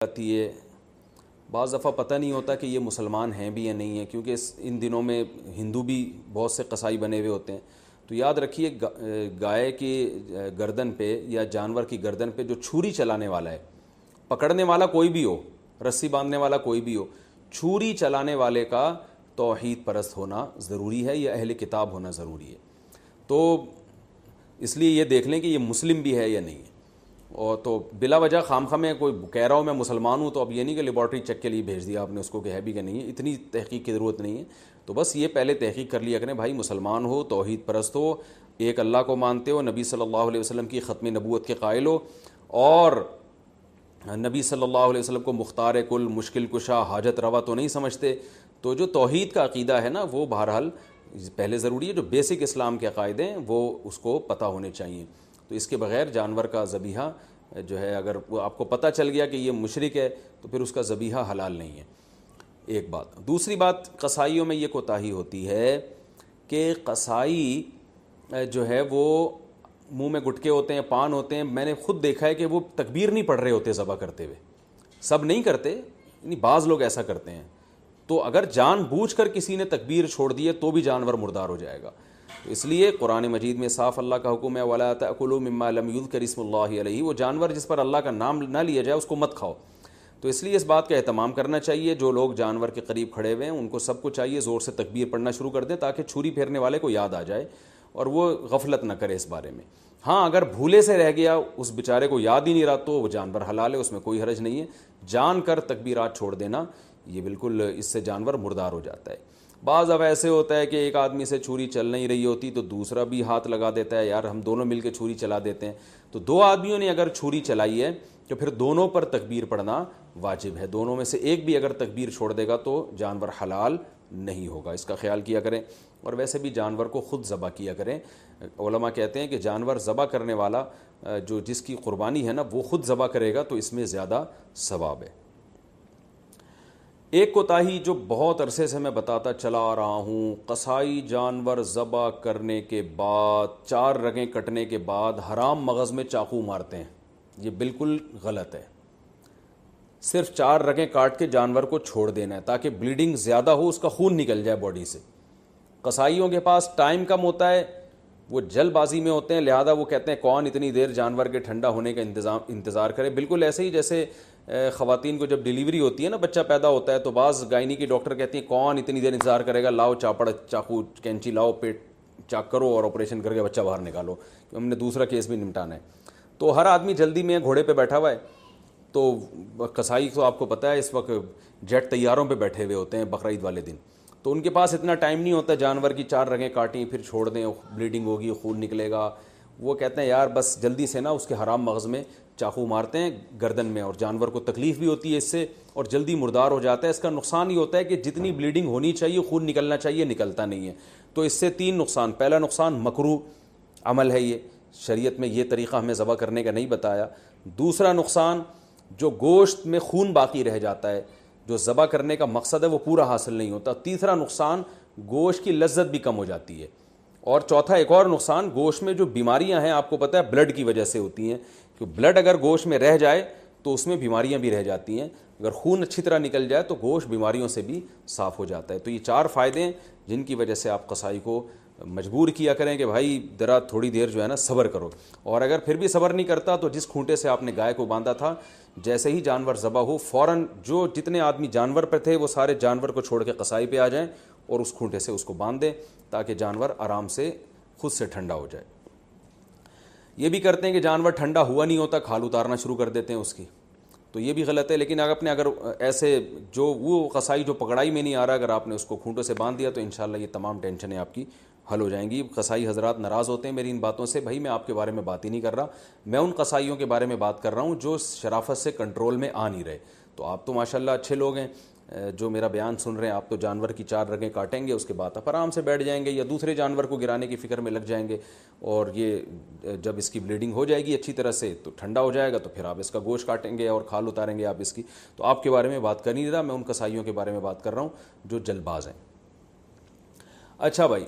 آتی ہے، بعض دفعہ پتہ نہیں ہوتا کہ یہ مسلمان ہیں بھی یا نہیں ہیں، کیونکہ ان دنوں میں ہندو بھی بہت سے قصائی بنے ہوئے ہوتے ہیں. تو یاد رکھیے گائے کی گردن پہ یا جانور کی گردن پہ جو چھری چلانے والا ہے، پکڑنے والا کوئی بھی ہو، رسی باندھنے والا کوئی بھی ہو، چھری چلانے والے کا توحید پرست ہونا ضروری ہے یا اہل کتاب ہونا ضروری ہے. تو اس لیے یہ دیکھ لیں کہ یہ مسلم بھی ہے یا نہیں ہے. اور تو بلا وجہ خام میں کوئی کہہ رہا ہوں میں مسلمان ہوں تو اب یہ نہیں کہ لیبارٹری چیک کے لیے بھیج دیا آپ نے اس کو کہ ہے بھی کہ نہیں ہے، اتنی تحقیق کی ضرورت نہیں ہے. تو بس یہ پہلے تحقیق کر لیا کریں بھائی مسلمان ہو، توحید پرست ہو، ایک اللہ کو مانتے ہو، نبی صلی اللہ علیہ وسلم کی ختم نبوت کے قائل ہو، اور نبی صلی اللہ علیہ وسلم کو مختار کل، مشکل کشا، حاجت روا تو نہیں سمجھتے. تو جو توحید کا عقیدہ ہے نا وہ بہرحال پہلے ضروری ہے. جو بیسک اسلام کے عقائد ہیں وہ اس کو پتہ ہونے چاہیے. تو اس کے بغیر جانور کا ذبیحہ جو ہے، اگر وہ آپ کو پتہ چل گیا کہ یہ مشرک ہے تو پھر اس کا ذبیحہ حلال نہیں ہے. ایک بات. دوسری بات، قصائیوں میں یہ کوتاہی ہوتی ہے کہ قصائی جو ہے وہ منہ میں گٹکے ہوتے ہیں، پان ہوتے ہیں. میں نے خود دیکھا ہے کہ وہ تکبیر نہیں پڑھ رہے ہوتے ذبح کرتے ہوئے. سب نہیں کرتے، یعنی بعض لوگ ایسا کرتے ہیں. تو اگر جان بوجھ کر کسی نے تکبیر چھوڑ دی ہے تو بھی جانور مردار ہو جائے گا. تو اس لیے قرآن مجید میں صاف اللہ کا حکم ہے وَلَا تَأْكُلُوا مِمَّا لَمْ يُذْكَرِ اسْمُ اللَّهِ عَلَيْهِ. وہ جانور جس پر اللہ کا نام نہ لیا جائے اس کو مت کھاؤ. تو اس لیے اس بات کا اہتمام کرنا چاہیے. جو لوگ جانور کے قریب کھڑے ہوئے ہیں ان کو سب کو چاہیے زور سے تکبیر پڑھنا شروع کر دیں تاکہ چھری پھیرنے والے کو یاد آ جائے اور وہ غفلت نہ کرے اس بارے میں. ہاں اگر بھولے سے رہ گیا، اس بیچارے کو یاد ہی نہیں رہا، تو وہ جانور حلال ہے، اس میں کوئی حرج نہیں ہے. جان کر تکبیرات چھوڑ دینا یہ بالکل اس سے جانور مردار ہو جاتا ہے. بعض اب ایسے ہوتا ہے کہ ایک آدمی سے چھری چل نہیں رہی ہوتی تو دوسرا بھی ہاتھ لگا دیتا ہے، یار ہم دونوں مل کے چھری چلا دیتے ہیں. تو دو آدمیوں نے اگر چھری چلائی ہے تو پھر دونوں پر تکبیر پڑھنا واجب ہے. دونوں میں سے ایک بھی اگر تکبیر چھوڑ دے گا تو جانور حلال نہیں ہوگا. اس کا خیال کیا کریں. اور ویسے بھی جانور کو خود ذبح کیا کریں. علماء کہتے ہیں کہ جانور ذبح کرنے والا جس کی قربانی ہے نا وہ خود ذبح کرے گا تو اس میں زیادہ ثواب ہے. ایک کوتاہی جو بہت عرصے سے میں بتاتا چلا آ رہا ہوں، قصائی جانور ذبح کرنے کے بعد 4 رگیں کٹنے کے بعد حرام مغز میں چاقو مارتے ہیں. یہ بالکل غلط ہے. صرف 4 رگیں کاٹ کے جانور کو چھوڑ دینا ہے تاکہ بلیڈنگ زیادہ ہو، اس کا خون نکل جائے باڈی سے. قصائیوں کے پاس ٹائم کم ہوتا ہے، وہ جلد بازی میں ہوتے ہیں، لہذا وہ کہتے ہیں کون اتنی دیر جانور کے ٹھنڈا ہونے کا انتظار کرے. بالکل ایسے ہی جیسے خواتین کو جب ڈیلیوری ہوتی ہے نا، بچہ پیدا ہوتا ہے تو بعض گائنی کی ڈاکٹر کہتی ہیں کون اتنی دیر انتظار کرے گا، لاؤ چاپڑ، چاقو، کینچی لاؤ، پیٹ چاک کرو اور آپریشن کر کے بچہ باہر نکالو، ہم نے دوسرا کیس بھی نمٹانا ہے. تو ہر آدمی جلدی میں گھوڑے پہ بیٹھا ہوا ہے. تو قصائی تو آپ کو پتہ ہے اس وقت جیٹ طیاروں پہ بیٹھے ہوئے ہوتے ہیں بقرعید والے دن. تو ان کے پاس اتنا ٹائم نہیں ہوتا جانور کی 4 رگیں کاٹیں پھر چھوڑ دیں، بلیڈنگ ہوگی، خون نکلے گا. وہ کہتے ہیں یار بس جلدی سے نا اس کے حرام مغز میں چاقو مارتے ہیں گردن میں، اور جانور کو تکلیف بھی ہوتی ہے اس سے اور جلدی مردار ہو جاتا ہے. اس کا نقصان یہ ہوتا ہے کہ جتنی بلیڈنگ ہونی چاہیے، خون نکلنا چاہیے، نکلتا نہیں ہے. تو اس سے 3 نقصان. پہلا نقصان مکروہ عمل ہے، یہ شریعت میں یہ طریقہ ہمیں ذبح کرنے کا نہیں بتایا. دوسرا نقصان، جو گوشت میں خون باقی رہ جاتا ہے، جو ذبح کرنے کا مقصد ہے وہ پورا حاصل نہیں ہوتا. تیسرا نقصان، گوشت کی لذت بھی کم ہو جاتی ہے. اور چوتھا ایک اور نقصان، گوشت میں جو بیماریاں ہیں آپ کو پتہ ہے بلڈ کی وجہ سے ہوتی ہیں، کہ بلڈ اگر گوشت میں رہ جائے تو اس میں بیماریاں بھی رہ جاتی ہیں. اگر خون اچھی طرح نکل جائے تو گوشت بیماریوں سے بھی صاف ہو جاتا ہے. تو یہ 4 فائدے ہیں جن کی وجہ سے آپ قصائی کو مجبور کیا کریں کہ بھائی ذرا تھوڑی دیر جو ہے نا صبر کرو. اور اگر پھر بھی صبر نہیں کرتا تو جس کھونٹے سے آپ نے گائے کو باندھا تھا، جیسے ہی جانور ذبح ہو فوراً جو جتنے آدمی جانور پہ تھے وہ سارے جانور کو چھوڑ کے قصائی پہ آ جائیں اور اس کھونٹے سے اس کو باندھ دیں تاکہ جانور آرام سے خود سے ٹھنڈا ہو جائے. یہ بھی کرتے ہیں کہ جانور ٹھنڈا ہوا نہیں ہوتا کھال اتارنا شروع کر دیتے ہیں اس کی، تو یہ بھی غلط ہے. لیکن اگر ایسے جو وہ قصائی جو پکڑائی میں نہیں آ رہا، اگر آپ نے اس کو کھونٹوں سے باندھ دیا تو انشاءاللہ یہ تمام ٹینشنیں آپ کی حل ہو جائیں گی. قصائی حضرات ناراض ہوتے ہیں میری ان باتوں سے. بھائی میں آپ کے بارے میں بات ہی نہیں کر رہا، میں ان قصائیوں کے بارے میں بات کر رہا ہوں جو شرافت سے کنٹرول میں آ نہیں رہے. تو آپ تو ماشاءاللہ اچھے لوگ ہیں جو میرا بیان سن رہے ہیں. آپ تو جانور کی 4 رگیں کاٹیں گے، اس کے بعد آپ آرام سے بیٹھ جائیں گے یا دوسرے جانور کو گرانے کی فکر میں لگ جائیں گے، اور یہ جب اس کی بلیڈنگ ہو جائے گی اچھی طرح سے تو ٹھنڈا ہو جائے گا تو پھر آپ اس کا گوشت کاٹیں گے اور کھال اتاریں گے آپ اس کی. تو آپ کے بارے میں بات کر نہیں رہا، میں ان قصائیوں کے بارے میں بات کر رہا ہوں جو جلد باز ہیں. اچھا بھائی،